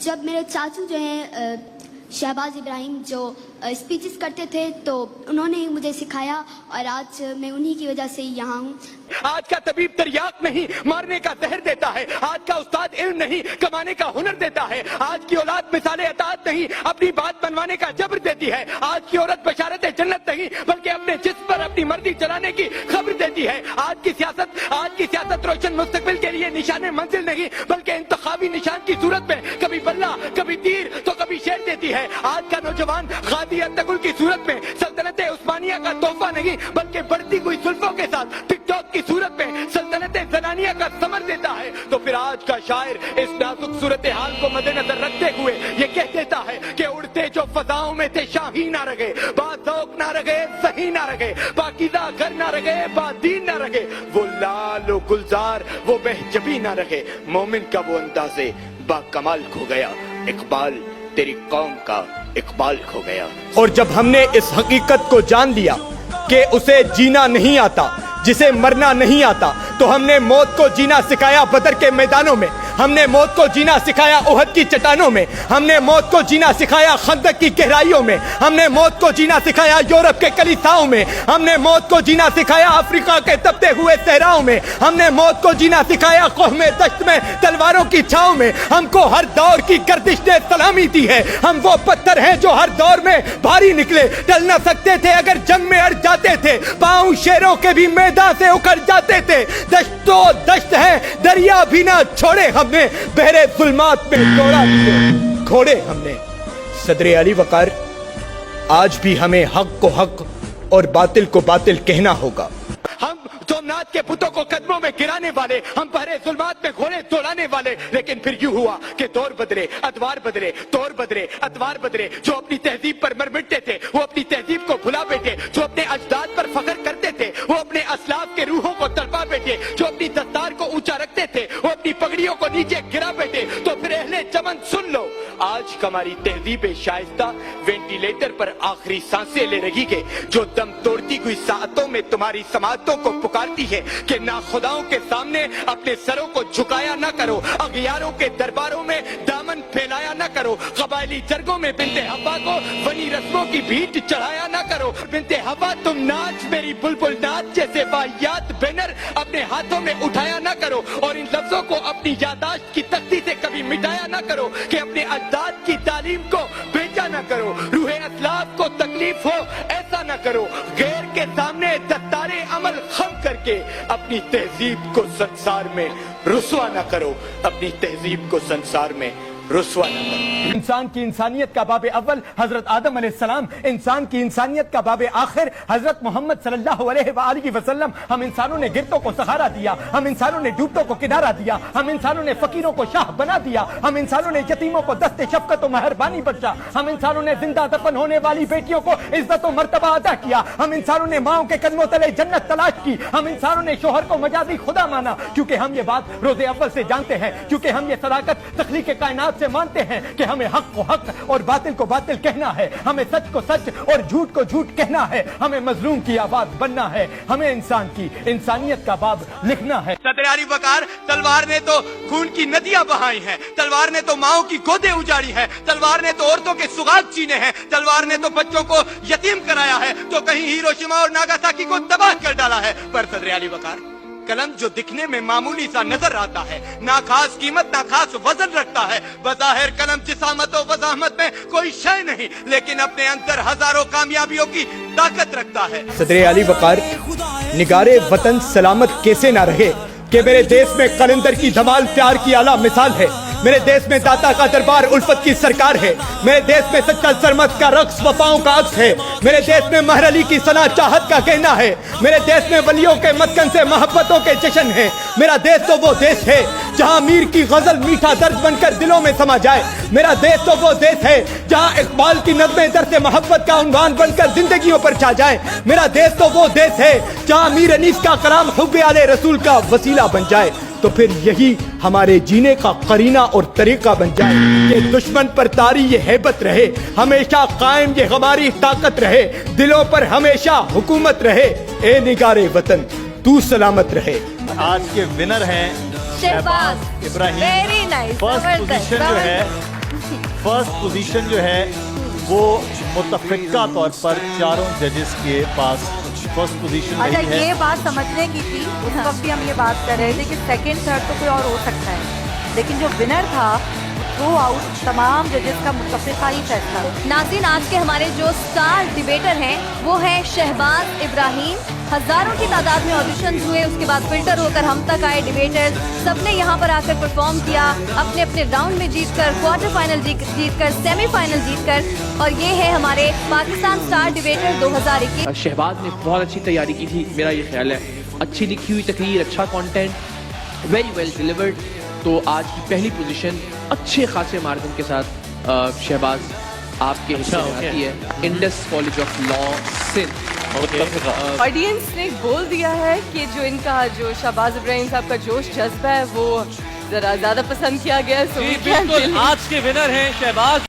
जब मेरे चाचू जो हैं शहबाज इब्राहिम जो स्पीचेस करते थे तो उन्होंने ही मुझे सिखाया और आज मैं उन्हीं की वजह से यहाँ हूँ। आज का तबीब तरियाक नहीं मारने का जहर देता है, आज का उस्ताद इल्म नहीं कमाने का हुनर देता है, आज की औलाद मिसाले अतात नहीं अपनी बात बनवाने का जबर देती है, आज की औरत बशारत जन्नत नहीं बल्कि अपने जिस्म पर अपनी मर्जी चलाने की खबर देती है, आज की सियासत रोशन मुस्तकबिल के लिए निशाने मंजिल नहीं बल्कि इंतखाबी निशान की सूरत में कभी बल्ला कभी तीर तो कभी शेर देती है, आज का नौजवान गादी अत्तगुल की सूरत में सल्तनत उस्मानिया का तोहफा नहीं बल्कि बढ़ती हुई जुल्फों के साथ टिकटॉक की सूरत में सल्तनत जनानिया का समर देता है। तो फिर आज का शायर इस नाजुक सूरत हाल को मद्देनजर रखते हुए ये कह देता है कि उड़ते जो फजाओं में थे शाही ना रहे, बाज़ौक़ ना रहे, सही ना रहे, पाकीज़ा घर ना रहे, बादीन ना रहे, वो लाल व गुलजार वो बेहजबी ना रहे, मोमिन का वो अंदाज़े बाकमाल खो गया, इकबाल तेरी कौम का इकबाल खो गया। और जब हमने इस हकीकत को जान लिया कि उसे जीना नहीं आता जिसे मरना नहीं आता तो हमने मौत को जीना सिखाया बदर के मैदानों में, हमने मौत को जीना सिखाया उहद की चट्टानों में, हमने मौत को जीना सिखाया खंदक की गहराइयों में, हमने मौत को जीना सिखाया यूरोप के कलीसियाओं में, हमने मौत को जीना सिखाया अफ्रीका के तपते हुए सहराओं में, हमने मौत को जीना सिखाया कोह में दश्त में तलवारों की छाव में। हमको हर दौर की गर्दिश ने सलामी दी है, हम वो पत्थर हैं जो हर दौर में भारी निकले, टल न सकते थे अगर जंग में अड़ जाते थे, पांव शेरों के भी मैदान से उखड़ जाते थे, दश्तो दश्त है दरिया भी ना छोड़े हमने, बहरे जुल्मात में दौड़ा दिए घोड़े हमने। सदर अली वकार, आज भी हमें हक को हक और बातिल को बातिल कहना होगा। हम सोमनाथ के पुतों को कदमों में गिराने वाले, हम बहरे जुल्मात में घोड़े दौड़ाने वाले, लेकिन फिर यूं हुआ कि दौर बदले, अदवार बदले, तौर बदले, अतवार बदले। जो अपनी तहजीब पर मर मिटते थे वो अपनी तहजीब को भुला बैठे, जो अपने अजदाद पर फख्र करते थे वो अपने असलाफ के रूहों को तड़पा बैठे, जो अपनी दस्तार को ऊंचा रखते थे वो अपनी पगड़ियों को नीचे गिरा बैठे। तो फिर अहले चमन सुन लो, आज हमारी तहजीब शाइस्ता वेंटिलेटर पर आखिरी सांसें ले रही है, जो दम तोड़ती हुई सातों में तुम्हारी समातों को पुकारती है कि नाखुदाओं के सामने अपने सरों को झुकाया ना करो, अगियारों के दरबारों में दामन फैलाया ना करो, कबायली जरगों में बिनते हवा को बनी रस्मों की भीट चढ़ाया ना करो। बिनते हवा तुम नाच मेरी बुलबुल नाच जैसे वाहियात बैनर अपने हाथों में उठाया ना करो, और इन लफ्जों को अपनी यादाश्त की तख्ती से कभी मिटाया ना करो कि अपने अजदाद की तालीम को बेचा ना करो, रूहे असलाफ को तकलीफ हो ऐसा ना करो, गैर के सामने दस्तारे अमल खम करके अपनी तहजीब को संसार में रुसवा ना करो, अपनी तहजीब को संसार में रुसवा न करो। इंसान की इंसानियत का बाब अव्वल हजरत आदम अलैहिस्सलाम, इंसान की इंसानियत का बाब आखिर हजरत मोहम्मद सल्लल्लाहु अलैहि वसल्लम। हम इंसानों ने गिरतों को सहारा दिया, हम इंसानों ने डूबतों को किनारा दिया, हम इंसानों ने फकीरों को शाह बना दिया, हम इंसानों ने यतीमों को दस्ते शफकत और मेहरबानी बख्शा, हम इंसानों ने जिंदा दफन होने वाली बेटियों को इज्जत और मर्तबा अदा किया, हम इंसानों ने माओ के कदमों तले जन्नत तलाश की, हम इंसानों ने शोहर को मजाजी खुदा माना, क्योंकि हम ये बात रोज़े अव्वल से जानते हैं, क्योंकि हम ये सदाकत तख्लीक कायनात से मानते हैं कि हमें हक को हक और बातिल को बातिल कहना है, हमें सच को सच और झूठ को झूठ कहना है, हमें मजलूम की आवाज बनना है, हमें इंसान की इंसानियत का बाब लिखना है। सदर अली वकार, तलवार ने तो खून की नदियां बहाई हैं, तलवार ने तो माओ की गोदें उजाड़ी हैं, तलवार ने तो औरतों के सुगाग छीने हैं, तलवार ने तो बच्चों को यतीम कराया है, तो कहीं हिरोशिमा और नागासाकी को तबाह कर डाला है। पर सदर अली वकार, कलम जो दिखने में मामूली सा नजर आता है, ना खास कीमत ना खास वजन रखता है, बज़ाहिर कलम जिसामत और वज़ाहमत में कोई शय नहीं, लेकिन अपने अंदर हजारों कामयाबियों की ताकत रखता है। सदर अली वकार, निगारे वतन सलामत कैसे ना रहे कि मेरे देश में कलंदर की धमाल प्यार की आला मिसाल है, मेरे देश में दाता का दरबार उल्फत की सरकार है, मेरे देश में सच्चा सरमत का रक्स वफाओं का अक्स है, मेरे देश में महर अली की सना चाहत का कहना है, मेरे देश में वलियों के मस्कन से मोहब्बतों के जश्न है, मेरा देश तो वो देश है जहां मीर की गजल मीठा दर्द बनकर दिलों में समा जाए, मेरा देश तो वो देश है जहां इकबाल की नज़्में दर्द मोहब्बत का उन्वान बनकर जिंदगियों पर छा जाए, मेरा देश तो वो देश है जहां मीर अनीस का कलाम हुब्बे आले रसूल का वसीला बन जाए। तो फिर यही हमारे जीने का करीना और तरीका बन जाए कि दुश्मन पर तारी ये हैबत रहे, हमेशा कायम ये हमारी ताकत रहे, दिलों पर हमेशा हुकूमत रहे, ए निगारे वतन तू सलामत रहे। आज के विनर हैं Shahbaz Ibrahim. Very nice, first position जो है فرسٹ پوزیشن جو ہے وہ متفقہ طور پر چاروں ججز کے پاس فرسٹ پوزیشن اچھا رہی ہے. یہ بات سمجھنے کی تھی اس وقت بھی ہم یہ بات کر رہے تھے کہ سیکنڈ تھرڈ تو کوئی اور ہو سکتا ہے لیکن جو ونر تھا تھرو آؤٹ تمام ججز کا متفقہ فیصلہ. ناظرین آج کے ہمارے جو سٹار ڈیبیٹر ہیں وہ ہیں شہباز ابراہیم. ہزاروں کی تعداد میں آڈیشنز ہوئے, اس کے بعد فلٹر ہو کر ہم تک آئے ڈیبیٹر. سب نے یہاں پر آ کر پرفارم کیا, اپنے اپنے راؤنڈ میں جیت کر, کوارٹر فائنل جیت کر, سیمی فائنل جیت کر. اور یہ ہے ہمارے پاکستان سٹار ڈیبیٹر 2021. شہباز نے بہت اچھی تیاری کی تھی, میرا یہ خیال ہے. اچھی لکھی ہوئی تقریر, اچھا کانٹینٹ, ویری ویل ڈیلیورڈ. تو آج کی پہلی پوزیشن اچھے خاصے مارجن کے ساتھ شہباز آپ کے حصے میں آتی ہے. Indus college of law Sindh. Audience نے بول دیا ہے کہ جو ان کا جو شہباز ابراہیم صاحب کا جوش جذبہ ہے وہ ذرا زیادہ پسند کیا گیا ہے. بالکل آج کے ونر ہیں شہباز.